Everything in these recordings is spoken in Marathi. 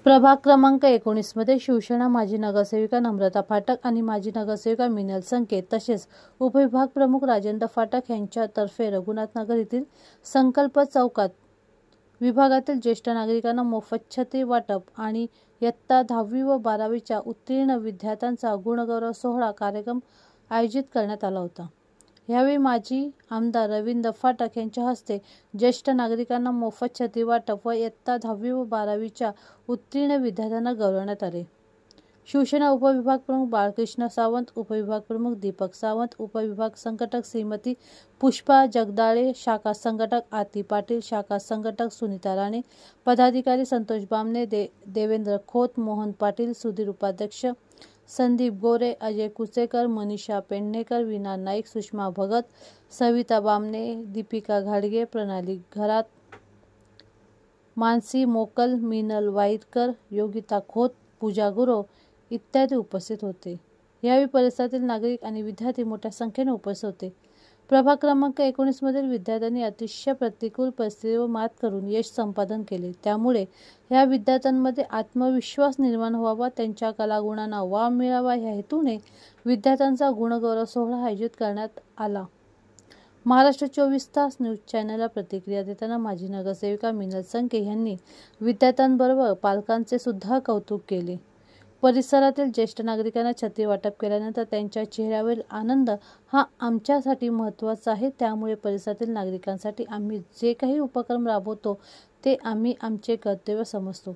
प्रभाग क्रमांक 19 मध्ये शिवसेना माजी नगरसेविका नम्रता फाटक आणि माजी नगरसेविका मिनल संकेत तसेच उपविभाग प्रमुख राजेंद्र फाटक यांच्यातर्फे रघुनाथनगर येथील संकल्प चौकात विभागातील ज्येष्ठ नागरिकांना मोफत छत्री वाटप आणि इयत्ता 10वी व 12वीच्या उत्तीर्ण विद्यार्थ्यांचा गुणगौरव सोहळा कार्यक्रम आयोजित करण्यात आला होता। यावेळी माजी आमदार रवींद्र फाटक यांच्या हस्ते ज्येष्ठ नागरिकांना मोफत छत्री वाटप व इयत्ता 10वी व 12वीच्या उत्तीर्ण विद्यार्थ्यांना गौरवण्यात आले। शिवसेना उपविभाग प्रमुख बाळकृष्ण सावंत, उपविभाग प्रमुख दीपक सावंत, उपविभाग संघटक श्रीमती पुष्पा जगदाळे, शाखा संघटक आरती पाटील, शाखा संघटक सुनीता राणे, पदाधिकारी संतोष बामणे, देवेंद्र खोत, मोहन पाटील, सुधीर उपाध्यक्ष, संदीप गोरे, अजय कुचेकर, मनीषा पेडणेकर, वीणा नाईक, सुषमा भगत, सविता बामणे, दीपिका घाडगे, प्रणाली घरात, मानसी मोकल, मिनल वाईतकर, योगिता खोत, पूजा गुरव इत्यादी उपस्थित होते। यावेळी परिसरातील नागरिक आणि विद्यार्थी मोठ्या संख्येने उपस्थित होते। प्रभाग क्रमांक 19 मधील विद्यार्थ्यांनी अतिशय प्रतिकूल परिस्थितीवर मात करून यश संपादन केले। त्यामुळे या विद्यार्थ्यांमध्ये आत्मविश्वास निर्माण व्हावा, त्यांच्या कलागुणांना वाव मिळावा या हेतूने विद्यार्थ्यांचा गुणगौरव सोहळा आयोजित करण्यात आला। महाराष्ट्र 24 तास न्यूज चॅनलला प्रतिक्रिया देताना माजी नगरसेविका मिनल संकेत यांनी विद्यार्थ्यांबरोबर पालकांचे सुद्धा कौतुक केले। परिसरातील ज्येष्ठ नागरिकांना छत्री वाटप केल्यानंतर त्यांच्या चेहऱ्यावरील आनंद हा आमच्यासाठी महत्त्वाचा आहे। त्यामुळे परिसरातील नागरिकांसाठी आम्ही जे काही उपक्रम राबवतो ते आम्ही आमचे कर्तव्य समजतो।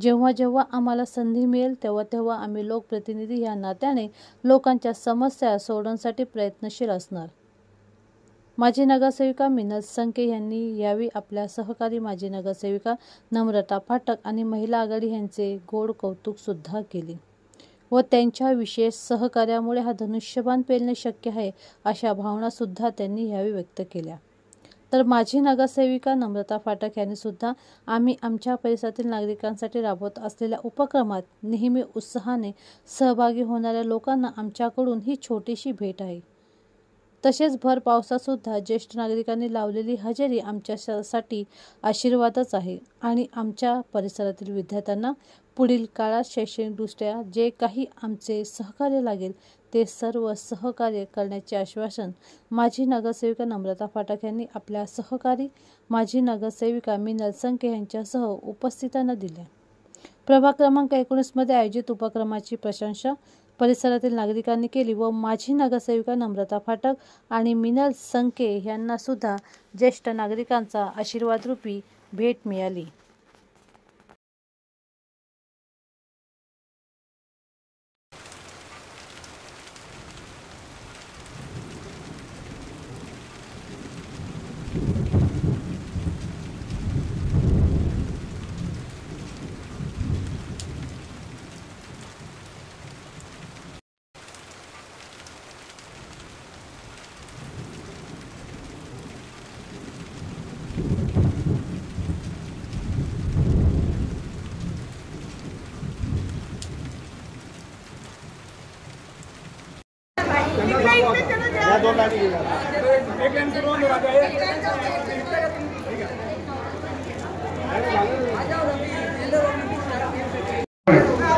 जेव्हा जेव्हा आम्हाला संधी मिळेल तेव्हा तेव्हा आम्ही लोकप्रतिनिधी या नात्याने लोकांच्या समस्या सोडवण्यासाठी प्रयत्नशील असणार। माजी नगरसेविका मिनल संकेत यांनी यावेळी आपल्या सहकारी माजी नगरसेविका नम्रता फाटक आणि महिला आघाडी यांचे गोड कौतुक सुद्धा केले व त्यांच्या विशेष सहकार्यामुळे हा धनुष्यबाण पेलणे शक्य आहे अशा भावना सुद्धा त्यांनी यावेळी व्यक्त केल्या। तर माजी नगरसेविका नम्रता फाटक यांनी सुद्धा आम्ही आमच्या परिसरातील नागरिकांसाठी राबवत असलेल्या उपक्रमात नेहमी उत्साहाने सहभागी होणाऱ्या लोकांना आमच्याकडून ही छोटीशी भेट आहे। तसेच भर पावसात सुद्धा ज्येष्ठ नागरिकांनी लावलेली हजेरी आमच्यासाठी आशीर्वादच आहे आणि आमच्या परिसरातील विद्यार्थ्यांना पुढील काळात शैक्षणिकदृष्ट्या जे काही आमचे सहकार्य लागेल ते सर्व सहकार्य करण्याचे आश्वासन माजी नगरसेविका नम्रता फाटक यांनी आपल्या सहकारी माजी नगरसेविका मिनल संकेत यांच्यासह उपस्थितांना दिले। प्रभाग क्रमांक 19 मध्ये आयोजित उपक्रमाची प्रशंसा परिसरातील नागरिकांनी केली व माजी नगरसेविका नम्रता फाटक आणि मिनल संकेत यांना सुद्धा ज्येष्ठ नागरिकांचा आशीर्वादरूपी भेट मिळाली।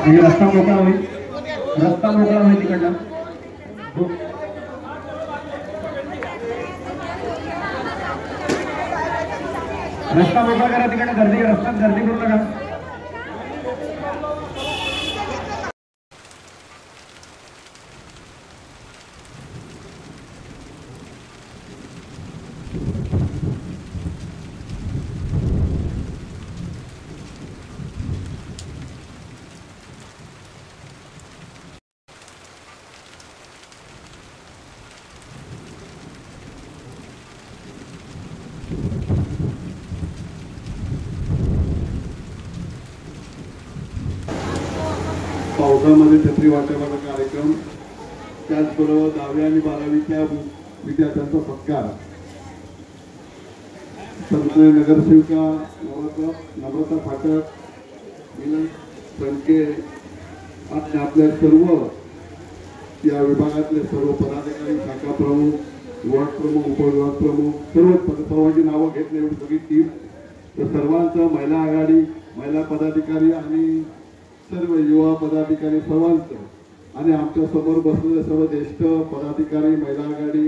रस्ता मोकळा होईल, रस्ता मोकळा होईल तिकडला रस्ता मोकळा करा, तिकडे गर्दी रस्त्यात गर्दी करू नका। पावसामध्ये छत्री वाटपाचा कार्यक्रम, त्याचबरोबर 10वी आणि 12वीच्या विद्यार्थ्यांचा सत्कार। सन्माननीय नगरसेविका नम्रता फाटक, मिनल संकेत आणि आपल्या सर्व या विभागातले सर्व पदाधिकारी, शाखा प्रमुख, विभाग प्रमुख, उपविभाग प्रमुख, सर्वांची नावं घेतली एवढी सगळी टीम, तर सर्वांचं महिला आघाडी महिला पदाधिकारी आणि सर्व युवा पदाधिकारी सर्वांचं आणि आमच्या समोर बसलेले सर्व ज्येष्ठ पदाधिकारी महिला आघाडी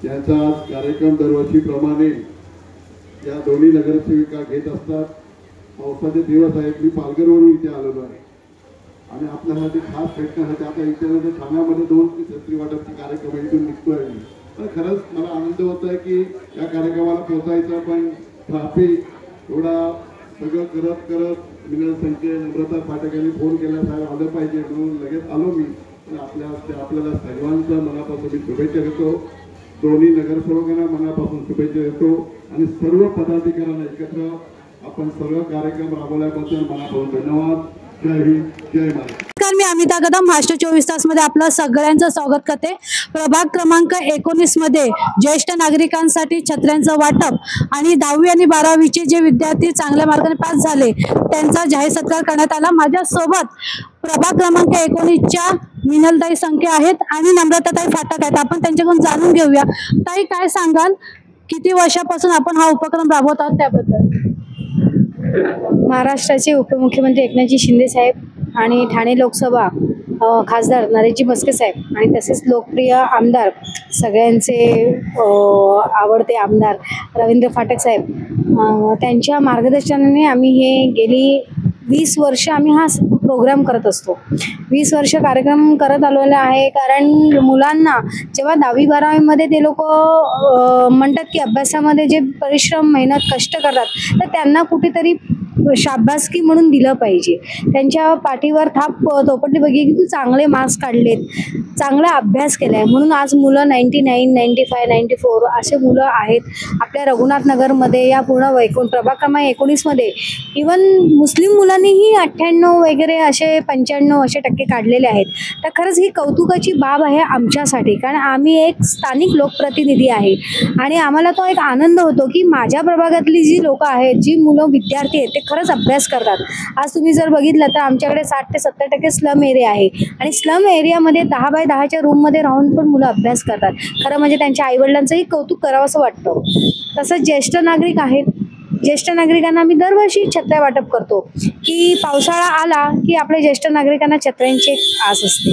यांचा कार्यक्रम दरवर्षीप्रमाणे या दोन्ही नगरसेविका घेत असतात. पावसाचे दिवस आहेत. मी पालघरवरून इथे आलेलो आहे आणि आपल्यासाठी खास भेटण्यासाठी आता इथे ठाण्यामध्ये 2 छत्री वाटपचे कार्यक्रम इथून निघतोय. तर खरंच मला आनंद होत आहे की या कार्यक्रमाला पोहोचायचं, पण ट्रॅफिक एवढा सगळं करत मिनल संख्ये नम्रता फाटक यांनी फोन केला साहेब आलं पाहिजे म्हणून लगेच आलो मी. पण आपल्याला सर्वांचा मनापासून मी शुभेच्छा देतो. दोन्ही नगरसेवकांना मनापासून शुभेच्छा देतो आणि सर्व पदाधिकाऱ्यांना एकत्र आपण सर्व कार्यक्रम राबवल्याबद्दल मनापासून धन्यवाद. जय हिंद, जय महाराष्ट्र. नमस्कार, मी अमिता कदम महाराष्ट्र 24 तासमध्ये आपलं सगळ्यांचं स्वागत करते. प्रभाग क्रमांक 19 मध्ये ज्येष्ठ नागरिकांसाठी छत्र्यांचं वाटप आणि 10वी आणि 12वीचे जे विद्यार्थी चांगल्या मार्गाने पास झाले त्यांचा जाहीर सत्कार करण्यात आला. माझ्यासोबत प्रभाग क्रमांक 19च्या मिनलताई संख्या आहेत आणि नम्रताताई फाटक आहेत. आपण त्यांच्याकडून जाणून घेऊया. ताई, काय सांगाल, किती वर्षापासून आपण हा उपक्रम राबवत आहात त्याबद्दल? महाराष्ट्राचे उपमुख्यमंत्री एकनाथजी शिंदे साहेब आणि ठाणे लोकसभा खासदार नरेशजी मस्के साहेब आणि तसेच लोकप्रिय आमदार सगळ्यांचे आवडते आमदार रवींद्र फाटक साहेब त्यांच्या मार्गदर्शनाने आम्ही हे गेली 20 वर्ष आम्ही हा प्रोग्राम करत असतो. 20 वर्ष कार्यक्रम करत आलेला आहे. कारण मुलांना जेव्हा 10वी 12वीमध्ये ते लोक म्हणतात की अभ्यासामध्ये जे परिश्रम मेहनत कष्ट करतात तर त्यांना कुठेतरी शाबासकी म्हणून दिलं पाहिजे. त्यांच्या पाठीवर थाप थोपटली पाहिजे की तू चांगले मार्क्स काढलेत, चांगला अभ्यास केलाय. म्हणून आज मुलं 99, 95, 94 असे मुलं आहेत आपल्या रघुनाथ नगरमध्ये. या पूर्ण प्रभाग क्रमांक 19 मध्ये इवन मुस्लिम मुलांनीही 98 वगैरे असे 95 असे टक्के काढलेले आहेत. तर खरंच ही कौतुकाची बाब आहे आमच्यासाठी, कारण आम्ही एक स्थानिक लोकप्रतिनिधी आहे आणि आम्हाला तो एक आनंद होतो की माझ्या प्रभागातली जी लोक आहेत, जी मुलं विद्यार्थी आहेत ते खरंच अभ्यास करतात. आज तुम्ही जर बघितलं तर आमच्याकडे 60 ते 70% स्लम एरिया आहे आणि स्लम एरियामध्ये 10 बाय 10च्या रूममध्ये राहून पण मुलं अभ्यास करतात. खरं म्हणजे त्यांच्या आईवडिलांचंही कौतुक करावं असं वाटतं. तसंच ज्येष्ठ नागरिक आहेत. ज्येष्ठ नागरिकांना आम्ही दरवर्षी छत्र्या वाटप करतो की पावसाळा आला की आपल्या ज्येष्ठ नागरिकांना छत्र्यांची आस असते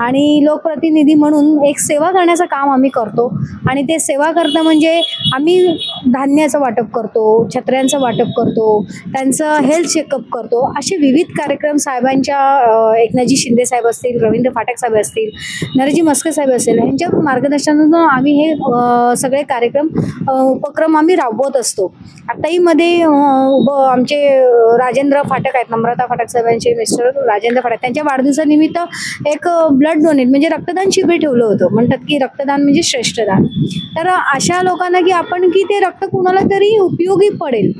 आणि लोकप्रतिनिधी म्हणून एक सेवा करण्याचं काम आम्ही करतो. आणि ते सेवा करणं म्हणजे आम्ही धान्याचं वाटप करतो, छत्र्यांचं वाटप करतो, त्यांचं हेल्थ चेकअप करतो. असे विविध कार्यक्रम साहेबांच्या एकनाथजी शिंदे साहेब असतील, रवींद्र फाटक साहेब असतील, नरेशजी मस्के साहेब असतील, यांच्या मार्गदर्शनातून आम्ही हे सगळे कार्यक्रम उपक्रम आम्ही राबवत असतो. आताही मध्ये आमचे राजेंद्र फाटक आहेत, नम्रता फाटक साहेबांचे मिस्टर राजेंद्र फाटक, त्यांच्या वाढदिवसानिमित्त एक ब्लड डोनेट म्हणजे रक्तदान शिबिर ठेवलं होतं. म्हणतात की रक्तदान म्हणजे श्रेष्ठदान. तर अशा लोकांना की आपण की ते रक्त कुणाला तरी उपयोगी पडेल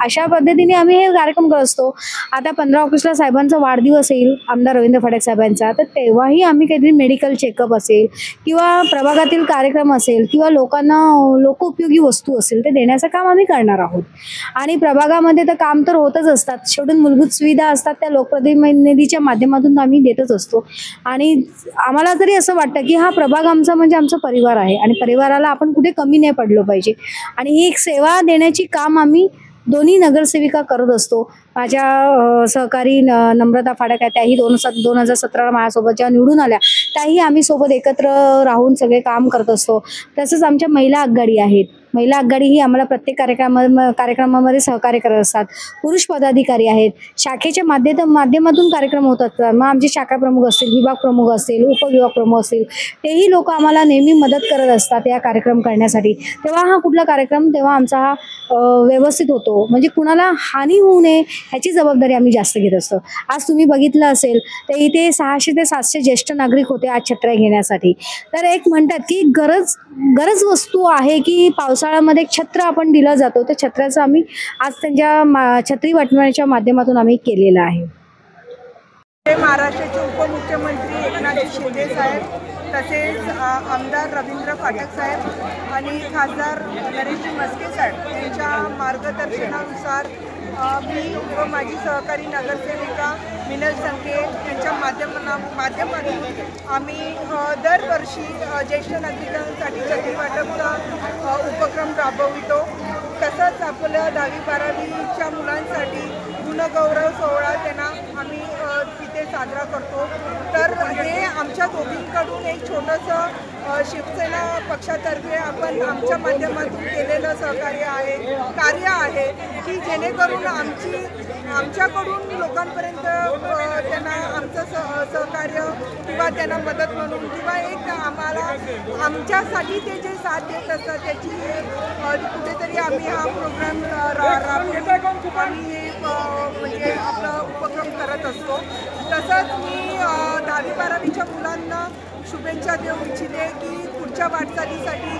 अशा पद्धतीने आम्ही हे कार्यक्रम करत असतो. आता 15 ऑगस्टला साहेबांचा वाढदिवस येईल आमदार रवींद्र फाटक साहेबांचा, तर तेव्हाही आम्ही काहीतरी मेडिकल चेकअप असेल किंवा प्रभागातील कार्यक्रम असेल किंवा लोकांना लोकोपयोगी वस्तू असेल ते देण्याचं काम आम्ही करणार आहोत. आणि प्रभागामध्ये तर काम तर होतच असतात, शेवटून मूलभूत सुविधा असतात त्या लोकप्रतिनिधीच्या माध्यमातून आम्ही देतच असतो. आणि आम्हाला तरी असं वाटतं की हा प्रभाग आमचा म्हणजे आमचा परिवार आहे आणि परिवाराला आपण कुठे कमी नाही पडलो पाहिजे. आणि ही एक सेवा देण्याची काम आम्ही दोन्ही नगरसेविका करत असतो. माझ्या सहकारी नम्रता फाटक आहे, त्याही 2017 माझ्यासोबत जेव्हा निवडून आल्या त्याही आम्ही सोबत एकत्र राहून सगळे काम करत असतो. तसंच आमच्या महिला आघाडी आहेत. महिला आघाडी ही आम्हाला प्रत्येक कार्यक्रमामध्ये सहकार्य करत असतात. पुरुष पदाधिकारी आहेत. शाखेच्या माध्यमातून कार्यक्रम होतात. मग आमचे शाखा प्रमुख असतील, विभाग प्रमुख असतील, उपविभाग प्रमुख असतील, तेही लोक आम्हाला नेहमी मदत करत असतात या कार्यक्रम करण्यासाठी. तेव्हा हा कुठला कार्यक्रम तेव्हा आमचा हा व्यवस्थित होतो. म्हणजे कुणाला हानी होऊ नये ह्याची जबाबदारी आम्ही जास्त घेत असतो. आज तुम्ही बघितलं असेल तर इथे 600 ते 700 ज्येष्ठ नागरिक होते आज छत्र्या घेण्यासाठी. तर एक म्हणतात की गरज वस्तू आहे की पावसाळ्यामध्ये छत्र आपण दिलं जातो, तर छत्राचं आम्ही आज त्यांच्या छत्री वाटण्याच्या माध्यमातून आम्ही केलेलं आहे. महाराष्ट्राचे उपमुख्यमंत्री एकनाथजी शिंदे साहेब, तसेच आमदार रवींद्र फाटक साहेब आणि खासदार नरेशजी मस्के साहेब यांच्या मार्गदर्शनानुसार मी व माझी सहकारी नगरसेविका मिनल संके यांच्या माध्यमातून आम्ही दरवर्षी ज्येष्ठ नागरिकांसाठी छत्री वाटपचा उपक्रम राबवितो. तसंच आपलं 10वी-12वीच्या मुलांसाठी गुणगौरव सोहळा त्यांना आम्ही तिथे साजरा करतो. तर हे आमच्या दोघींकडून एक छोटंसं शिवसेना पक्षातर्फे आपण आमच्या माध्यमातून केलेलं कार्य आहे की जेणेकरून आमच्याकडून लोकांपर्यंत त्यांना आमचं सहकार्य किंवा त्यांना मदत म्हणून किंवा एक आम्हाला आमच्यासाठी ते जे साथ देत असतात त्याची कुठेतरी आम्ही हा प्रोग्राम राबवून आम्ही म्हणजे आपला उपक्रम करत असतो. तसंच मी 10वी-12वीच्या मुलांना शुभेच्छा देऊ इच्छिते की पुढच्या वाटचालीसाठी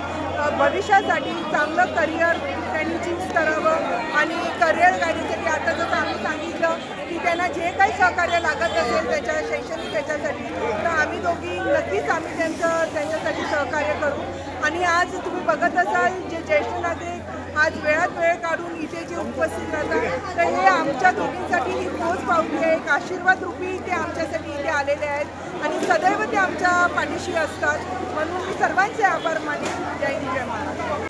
भविष्यासाठी चांगलं करिअर त्यांनी चूज करावं आणि करिअर गाडीसाठी आता जसं आम्ही सांगितलं की त्यांना जे काही सहकार्य लागत असेल त्याच्या शैक्षणिक याच्यासाठी तर आम्ही दोघी नक्कीच आम्ही त्यांच्यासाठी सहकार्य करू. आणि आज तुम्ही बघत असाल जे ज्येष्ठ नागरिक आज वेळात वेळ काढून इथे जे उपस्थित राहतात तर हे आमच्या दोघींसाठी ही पोच पावली आहे. एक आशीर्वाद रूपी ते आमच्यासाठी इथे आलेले आहेत आणि सदैव ते आमच्या पाठीशी असतात. म्हणून मी सर्वांचे आभार मानेन. जय हिंद, जय महाराष्ट्र.